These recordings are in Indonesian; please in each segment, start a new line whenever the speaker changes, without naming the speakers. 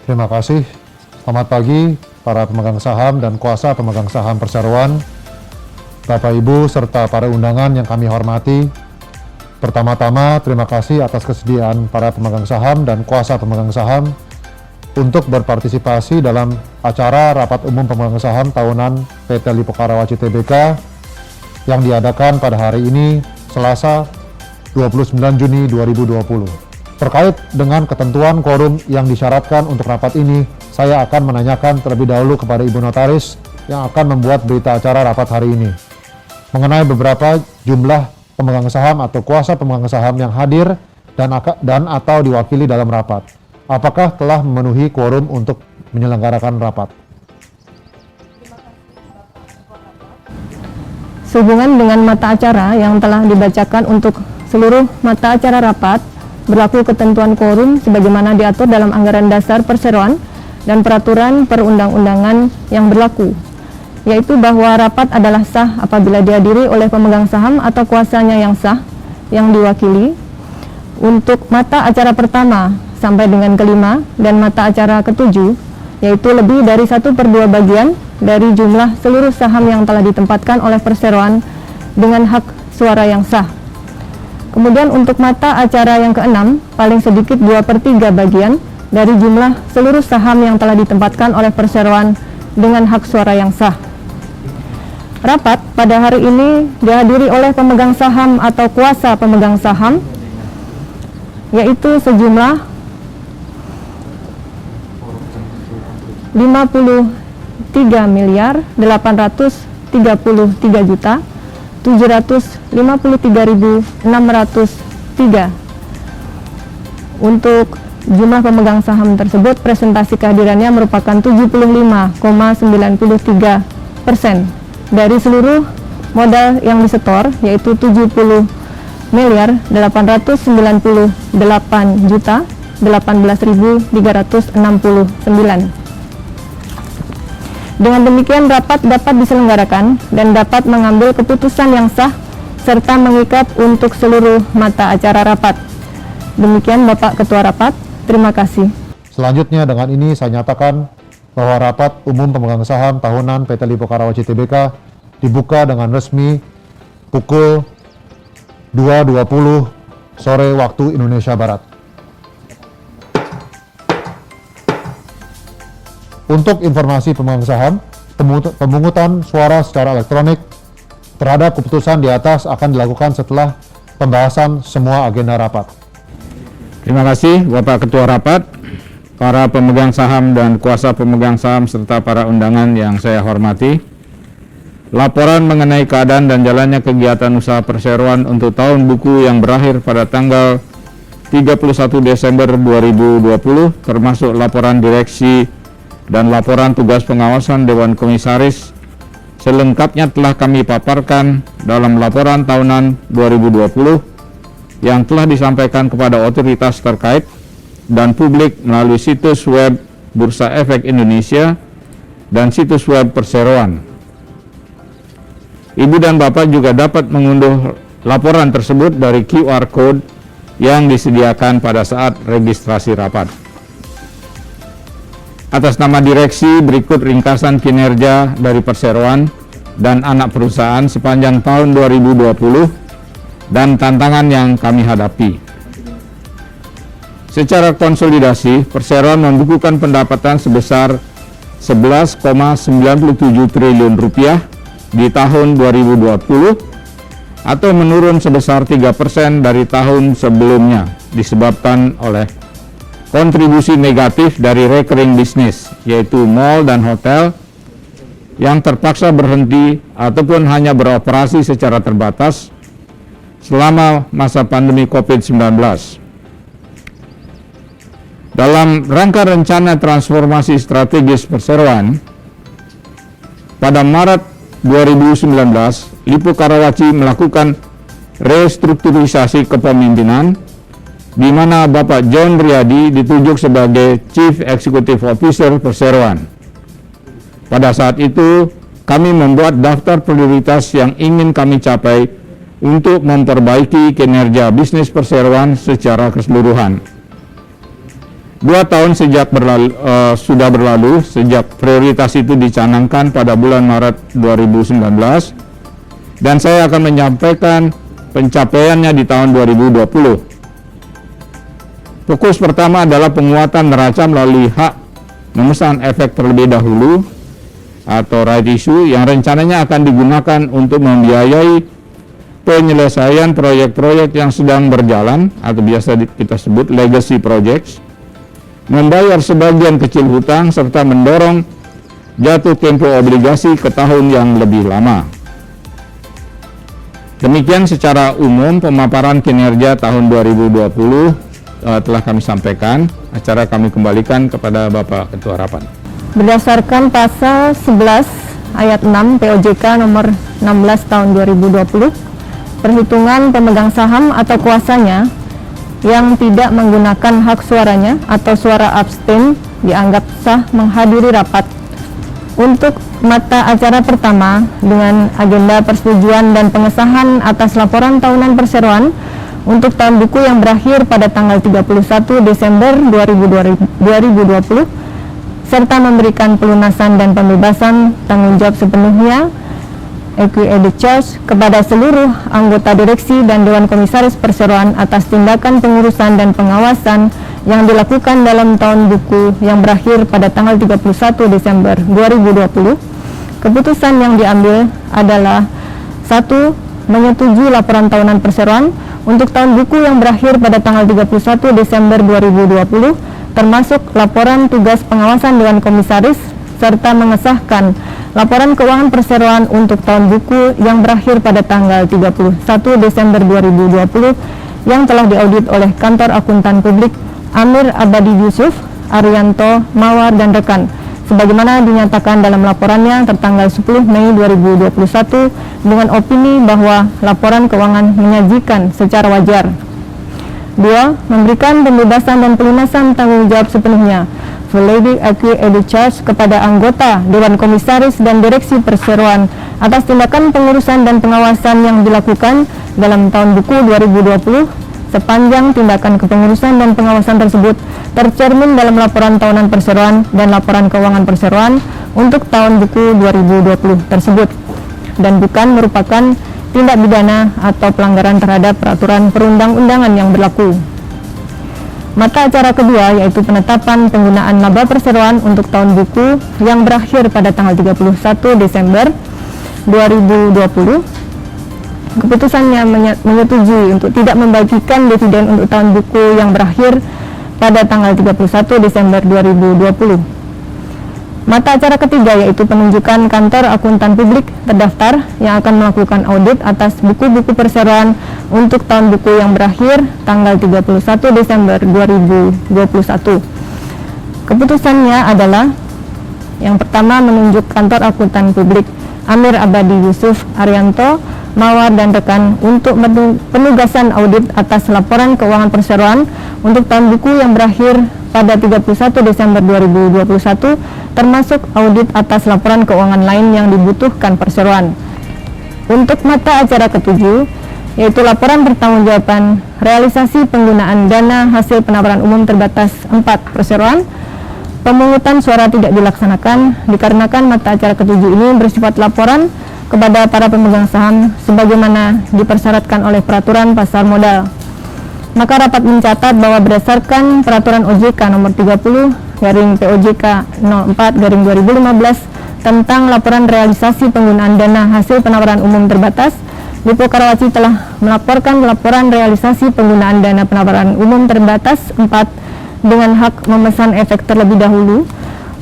Terima kasih. Selamat pagi para pemegang saham dan kuasa pemegang saham perseroan, Bapak Ibu serta para undangan yang kami hormati. Pertama-tama terima kasih atas kesediaan para pemegang saham dan kuasa pemegang saham untuk berpartisipasi dalam acara Rapat Umum Pemegang Saham Tahunan PT Lippo Karawaci Tbk yang diadakan pada hari ini, Selasa 29 Juni 2020. Terkait dengan ketentuan quorum yang disyaratkan untuk rapat ini, saya akan menanyakan terlebih dahulu kepada Ibu Notaris yang akan membuat berita acara rapat hari ini mengenai beberapa jumlah pemegang saham atau kuasa pemegang saham yang hadir dan atau diwakili dalam rapat. Apakah telah memenuhi quorum untuk menyelenggarakan rapat?
Sehubungan dengan mata acara yang telah dibacakan untuk seluruh mata acara rapat, berlaku ketentuan quorum sebagaimana diatur dalam Anggaran Dasar Perseroan dan Peraturan Perundang-undangan yang berlaku, yaitu bahwa rapat adalah sah apabila dihadiri oleh pemegang saham atau kuasanya yang sah yang diwakili. Untuk mata acara pertama sampai dengan kelima dan mata acara ketujuh, yaitu lebih dari 1/2 bagian dari jumlah seluruh saham yang telah ditempatkan oleh perseroan dengan hak suara yang sah. Kemudian untuk mata acara yang keenam, paling sedikit 2/3 bagian dari jumlah seluruh saham yang telah ditempatkan oleh perseroan dengan hak suara yang sah. Rapat pada hari ini dihadiri oleh pemegang saham atau kuasa pemegang saham, yaitu sejumlah 53.833.753.603. Untuk jumlah pemegang saham tersebut, presentasi kehadirannya merupakan 75,93% dari seluruh modal yang disetor, yaitu 70.088.18.369. Dengan demikian rapat dapat diselenggarakan dan dapat mengambil keputusan yang sah serta mengikat untuk seluruh mata acara rapat. Demikian Bapak Ketua Rapat, terima kasih.
Selanjutnya dengan ini saya nyatakan bahwa Rapat Umum Pemegang Saham Tahunan PT Lippo Karawaci Tbk dibuka dengan resmi pukul 2.20 sore waktu Indonesia Barat. Untuk informasi pemegang saham, pemungutan suara secara elektronik terhadap keputusan di atas akan dilakukan setelah pembahasan semua agenda rapat.
Terima kasih Bapak Ketua Rapat, para pemegang saham dan kuasa pemegang saham serta para undangan yang saya hormati. Laporan mengenai keadaan dan jalannya kegiatan usaha perseroan untuk tahun buku yang berakhir pada tanggal 31 Desember 2020, termasuk laporan direksi dan laporan tugas pengawasan Dewan Komisaris, selengkapnya telah kami paparkan dalam laporan tahunan 2020 yang telah disampaikan kepada otoritas terkait dan publik melalui situs web Bursa Efek Indonesia dan situs web perseroan. Ibu dan Bapak juga dapat mengunduh laporan tersebut dari QR Code yang disediakan pada saat registrasi rapat. Atas nama direksi, berikut ringkasan kinerja dari perseroan dan anak perusahaan sepanjang tahun 2020 dan tantangan yang kami hadapi. Secara konsolidasi, perseroan membukukan pendapatan sebesar 11,97 triliun rupiah di tahun 2020 atau menurun sebesar 3% dari tahun sebelumnya disebabkan oleh kontribusi negatif dari recurring bisnis, yaitu mal dan hotel yang terpaksa berhenti ataupun hanya beroperasi secara terbatas selama masa pandemi COVID-19. Dalam rangka rencana transformasi strategis perseroan, pada Maret 2019, Lippo Karawaci melakukan restrukturisasi kepemimpinan di mana Bapak John Riyadi ditunjuk sebagai Chief Executive Officer Perseroan. Pada saat itu, kami membuat daftar prioritas yang ingin kami capai untuk memperbaiki kinerja bisnis perseroan secara keseluruhan. 2 tahun sudah berlalu sejak prioritas itu dicanangkan pada bulan Maret 2019, dan saya akan menyampaikan pencapaiannya di tahun 2020. Fokus pertama adalah penguatan neraca melalui hak memesan efek terlebih dahulu atau right issue yang rencananya akan digunakan untuk membiayai penyelesaian proyek-proyek yang sedang berjalan atau biasa kita sebut legacy projects, membayar sebagian kecil hutang, serta mendorong jatuh tempo obligasi ke tahun yang lebih lama. Demikian secara umum pemaparan kinerja tahun 2020 telah kami sampaikan. Acara kami kembalikan kepada Bapak Ketua Rapat.
Berdasarkan pasal 11 ayat 6 POJK nomor 16 tahun 2020, perhitungan pemegang saham atau kuasanya yang tidak menggunakan hak suaranya atau suara abstain dianggap sah menghadiri rapat. Untuk mata acara pertama dengan agenda persetujuan dan pengesahan atas laporan tahunan perseroan untuk tahun buku yang berakhir pada tanggal 31 Desember 2020 serta memberikan pelunasan dan pembebasan tanggung jawab sepenuhnya equity charge kepada seluruh anggota direksi dan Dewan Komisaris Perseroan atas tindakan pengurusan dan pengawasan yang dilakukan dalam tahun buku yang berakhir pada tanggal 31 Desember 2020. Keputusan yang diambil adalah 1. Menyetujui laporan tahunan perseroan untuk tahun buku yang berakhir pada tanggal 31 Desember 2020, termasuk laporan tugas pengawasan Dewan Komisaris, serta mengesahkan laporan keuangan perseroan untuk tahun buku yang berakhir pada tanggal 31 Desember 2020 yang telah diaudit oleh Kantor Akuntan Publik Amir Abadi Yusuf, Arianto, Mawar, dan rekan, sebagaimana dinyatakan dalam laporannya tertanggal 10 Mei 2021 dengan opini bahwa laporan keuangan menyajikan secara wajar. 2. Memberikan pembebasan dan pelunasan tanggung jawab sepenuhnya Validity Equity Charge kepada anggota Dewan Komisaris dan Direksi Perseroan atas tindakan pengurusan dan pengawasan yang dilakukan dalam tahun buku 2020 sepanjang tindakan kepengurusan dan pengawasan tersebut tercermin dalam laporan tahunan perseroan dan laporan keuangan perseroan untuk tahun buku 2020 tersebut, dan bukan merupakan tindak pidana atau pelanggaran terhadap peraturan perundang-undangan yang berlaku. Mata acara kedua yaitu penetapan penggunaan laba perseroan untuk tahun buku yang berakhir pada tanggal 31 Desember 2020. Keputusannya menyetujui untuk tidak membagikan dividen untuk tahun buku yang berakhir pada tanggal 31 Desember 2020. Mata acara ketiga yaitu penunjukan Kantor Akuntan Publik terdaftar yang akan melakukan audit atas buku-buku perseroan untuk tahun buku yang berakhir tanggal 31 Desember 2021. Keputusannya adalah yang pertama, menunjuk Kantor Akuntan Publik Amir Abadi Yusuf, Arianto, Mawar, dan rekan untuk penugasan audit atas laporan keuangan perseroan untuk tahun buku yang berakhir pada 31 Desember 2021, termasuk audit atas laporan keuangan lain yang dibutuhkan perseroan. Untuk mata acara ketujuh, yaitu laporan pertanggungjawaban realisasi penggunaan dana hasil penawaran umum terbatas 4 perseroan, pemungutan suara tidak dilaksanakan dikarenakan mata acara ketujuh ini bersifat laporan kepada para pemegang saham sebagaimana dipersyaratkan oleh peraturan pasar modal. Maka rapat mencatat bahwa berdasarkan peraturan OJK nomor 30/POJK 04/2015 tentang laporan realisasi penggunaan dana hasil penawaran umum terbatas, Lipo Karawaci telah melaporkan laporan realisasi penggunaan dana penawaran umum terbatas 4 dengan hak memesan efek terlebih dahulu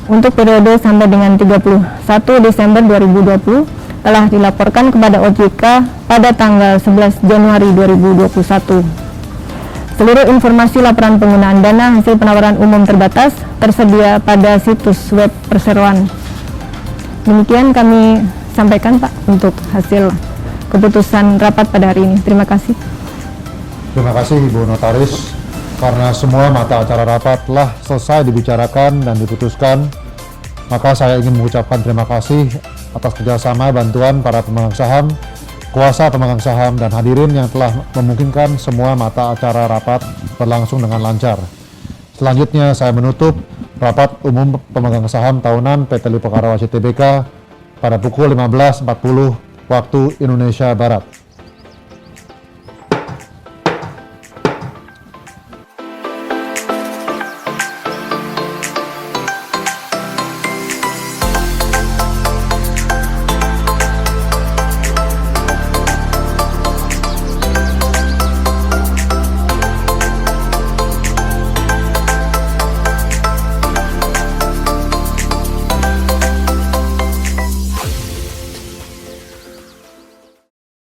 untuk periode sampai dengan 31 Desember 2020 telah dilaporkan kepada OJK pada tanggal 11 Januari 2021. Seluruh informasi laporan penggunaan dana hasil penawaran umum terbatas tersedia pada situs web perseroan. Demikian kami sampaikan, Pak, untuk hasil keputusan rapat pada hari ini. Terima kasih.
Terima kasih Ibu Notaris. Karena semua mata acara rapat telah selesai dibicarakan dan diputuskan, maka saya ingin mengucapkan terima kasih atas kerjasama bantuan para pemegang saham, kuasa pemegang saham, dan hadirin yang telah memungkinkan semua mata acara rapat berlangsung dengan lancar. Selanjutnya saya menutup rapat umum pemegang saham tahunan PT Lipo Karawaci Tbk pada pukul 15.40 waktu Indonesia Barat.